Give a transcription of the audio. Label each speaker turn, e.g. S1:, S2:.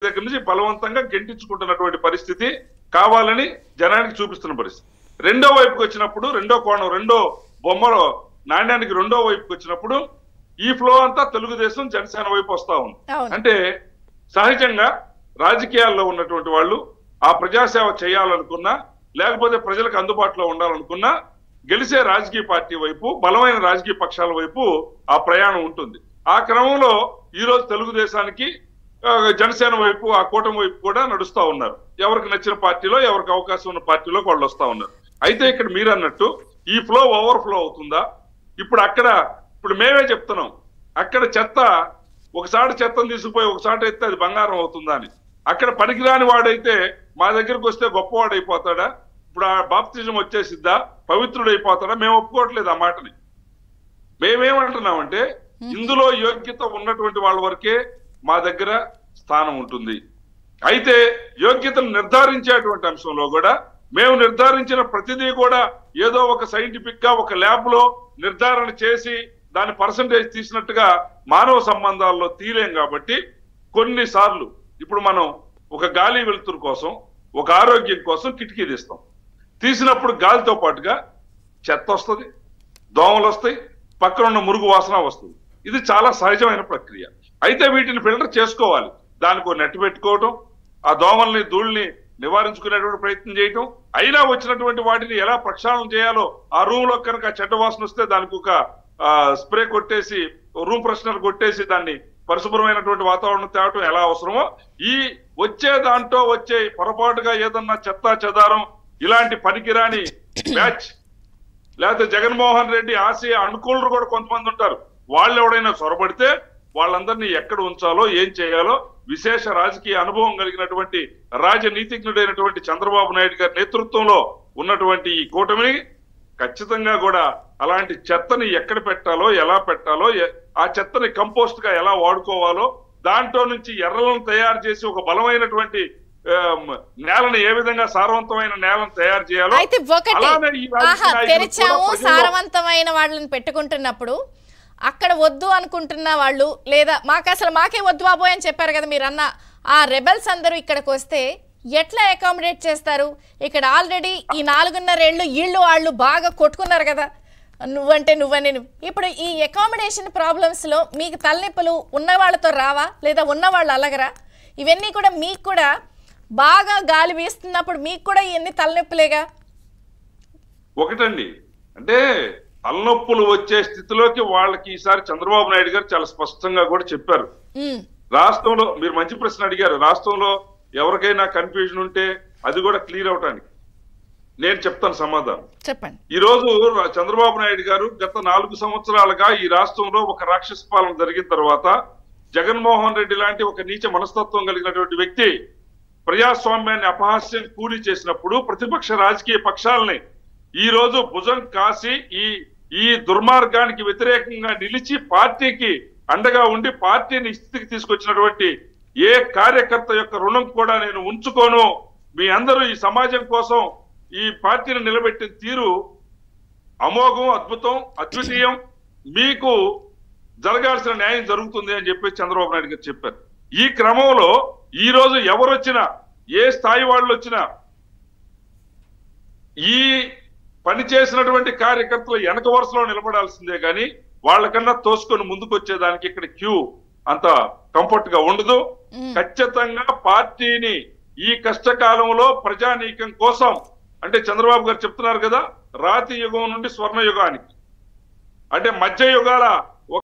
S1: దగ్గర నుంచి బలవంతంగా గెంటించుకుంటున్నటువంటి పరిస్థితి కావాలని జనానికి చూపిస్తున్న పరిస్థితి. రెండో వైపుకి వచ్చినప్పుడు రెండో కోణం, రెండో బొమ్మలో నాణ్యానికి రెండో వైపుకి వచ్చినప్పుడు ఈ ఫ్లో అంతా తెలుగుదేశం జనసేన వైపు వస్తా ఉంది. అంటే సహజంగా రాజకీయాల్లో ఉన్నటువంటి వాళ్ళు ఆ ప్రజాసేవ చేయాలనుకున్నా, లేకపోతే ప్రజలకు అందుబాటులో ఉండాలనుకున్నా గెలిచే రాజకీయ పార్టీ వైపు, బలమైన రాజకీయ పక్షాల వైపు ఆ ప్రయాణం ఉంటుంది. ఆ క్రమంలో ఈ రోజు తెలుగుదేశానికి జనసేన వైపు, ఆ కూటమి వైపు కూడా నడుస్తా ఉన్నారు. ఎవరికి నచ్చిన పార్టీలో, ఎవరికి అవకాశం ఉన్న పార్టీలోకి వాళ్ళు వస్తా ఉన్నారు. అయితే ఇక్కడ మీరు అన్నట్టు ఈ ఫ్లో ఓవర్ఫ్లో అవుతుందా? ఇప్పుడు మేమే చెప్తున్నాం, అక్కడ చెత్త ఒకసారి చెత్తను తీసుకుపోయి ఒకసారి అయితే అది బంగారం అవుతుందా అని. అక్కడ పనికిరాని వాడైతే మా దగ్గరకు వస్తే గొప్పవాడు అయిపోతాడా? ఇప్పుడు ఆ బాప్తిజం వచ్చేసిద్దా? పవిత్రుడు అయిపోతాడా? మేము ఒప్పుకోవట్లేదు ఆ మాటని. మేమేమంటున్నామంటే ఇందులో యోగ్యత ఉన్నటువంటి వాళ్ళ వరకే మా దగ్గర స్థానం ఉంటుంది. అయితే యోగ్యతను నిర్ధారించేటువంటి అంశంలో కూడా మేము నిర్ధారించిన ప్రతిదీ కూడా ఏదో ఒక సైంటిఫిక్ గా ఒక ల్యాబ్ లో నిర్ధారణ చేసి దాని పర్సంటేజ్ తీసినట్టుగా మానవ సంబంధాల్లో తీలేం. కాబట్టి కొన్నిసార్లు ఇప్పుడు మనం ఒక గాలి వెలుతురు కోసం, ఒక ఆరోగ్యం కోసం కిటికీ తీస్తాం. తీసినప్పుడు గాలితో పాటుగా చెత్త వస్తుంది, దోమలు వస్తాయి, పక్కన ఉన్న మురుగు వాసన వస్తుంది. ఇది చాలా సహజమైన ప్రక్రియ. అయితే వీటిని ఫిల్టర్ చేసుకోవాలి. దానికి నెట్ పెట్టుకోవటం, ఆ దోమల్ని ధూళిని నివారించుకునేటువంటి ప్రయత్నం చేయటం, అయినా వచ్చినటువంటి వాటిని ఎలా ప్రక్షాళన చేయాలో, ఆ రూమ్ లో కనుక చెడ్డ వాసన వస్తే దానికి ఒక స్ప్రే కొట్టేసి, రూమ్ ఫ్రెషనర్ కొట్టేసి దాన్ని పరిశుభ్రమైనటువంటి వాతావరణం తేవటం ఎలా అవసరమో, ఈ వచ్చే దాంట్లో వచ్చే పొరపాటుగా ఏదన్నా చెత్త చెదారం ఇలాంటి పనికిరాని బ్యాచ్, లేకపోతే జగన్మోహన్ రెడ్డి ఆశయ అనుకూలులు కూడా కొంతమంది ఉంటారు. వాళ్ళు ఎవడైనా చొరబడితే వాళ్ళందరినీ ఎక్కడ ఉంచాలో, ఏం చేయాలో విశేష రాజకీయ అనుభవం కలిగినటువంటి రాజనీతిజ్ఞుడైనటువంటి చంద్రబాబు నాయుడు గారి నేతృత్వంలో ఉన్నటువంటి ఈ కూటమిని ఖచ్చితంగా కూడా అలాంటి చెత్తని ఎక్కడ పెట్టాలో, ఎలా పెట్టాలో, ఆ చెత్తని కంపోస్ట్ గా ఎలా వాడుకోవాలో, దాంట్లో నుంచి ఎర్రలను తయారు చేసి ఒక బలమైనటువంటి నేలను ఏ విధంగా సారవంతమైన నేలను తయారు చేయాలో.
S2: సారవంతమైన వాళ్ళని పెట్టుకుంటున్నప్పుడు అక్కడ వద్దు అనుకుంటున్న వాళ్ళు, లేదా మాకే వద్దు బాబోయ్ అని చెప్పారు కదా మీరు అన్న ఆ రెబెల్స్ అందరూ ఇక్కడికి వస్తే ఎట్లా అకామిడేట్ చేస్తారు? ఇక్కడ ఆల్రెడీ ఈ 4.5 ఏళ్ళు వీళ్ళు వాళ్ళు బాగా కొట్టుకున్నారు కదా, నువ్వని. ఇప్పుడు ఈ అకామిడేషన్ ప్రాబ్లమ్స్ లో మీకు తలనొప్పులు ఉన్న వాళ్ళతో రావా, లేదా ఉన్న వాళ్ళు అలగరా? ఇవన్నీ కూడా మీకు కూడా బాగా గాలి వీస్తున్నప్పుడు మీకు కూడా ఇవన్నీ తలనొప్పులేగా.
S1: ఒకటండి, అంటే తలనొప్పులు వచ్చే స్థితిలోకి వాళ్ళకి ఈసారి చంద్రబాబు నాయుడు గారు చాలా స్పష్టంగా కూడా చెప్పారు. రాష్ట్రంలో, మీరు మంచి ప్రశ్న అడిగారు, రాష్ట్రంలో ఎవరికైనా కన్ఫ్యూజన్ ఉంటే అది కూడా క్లియర్ అవటానికి నేను చెప్తాను సమాధానం.
S2: చెప్పండి.
S1: ఈ రోజు చంద్రబాబు నాయుడు గారు గత 4 సంవత్సరాలుగా ఈ రాష్ట్రంలో ఒక రాక్షస పాలన జరిగిన తర్వాత జగన్మోహన్ రెడ్డి లాంటి ఒక నీచ మనస్తత్వం కలిగినటువంటి వ్యక్తి ప్రజాస్వామ్యాన్ని అపహాస్యం కూలీ చేసినప్పుడు ప్రతిపక్ష రాజకీయ పక్షాలని ఈ రోజు భుజం కాసి ఈ దుర్మార్గానికి వ్యతిరేకంగా నిలిచి పార్టీకి అండగా ఉండి పార్టీని స్థితికి తీసుకొచ్చినటువంటి ఏ కార్యకర్త యొక్క రుణం కూడా నేను ఉంచుకోను. మీ అందరూ ఈ సమాజం కోసం ఈ పార్టీని నిలబెట్టిన తీరు అమోఘం, అద్భుతం, అద్వితీయం. మీకు జరగాల్సిన న్యాయం జరుగుతుంది అని చెప్పి చంద్రబాబు నాయుడు గారు చెప్పారు. ఈ క్రమంలో ఈ రోజు ఎవరు వచ్చినా, ఏ స్థాయి వాళ్ళు వచ్చినా, ఈ పని చేసినటువంటి కార్యకర్తలు వెనక వరుసలో నిలబడాల్సిందే కానీ వాళ్ళకన్నా తోసుకొని ముందుకు వచ్చేదానికి ఇక్కడ క్యూ అంత కంఫర్ట్ గా ఉండదు. ఖచ్చితంగా పార్టీని ఈ కష్టకాలంలో ప్రజానీకం కోసం, అంటే చంద్రబాబు గారు చెప్తున్నారు కదా, రాతి యుగం నుండి స్వర్ణ యుగానికి, అంటే మధ్య యుగాల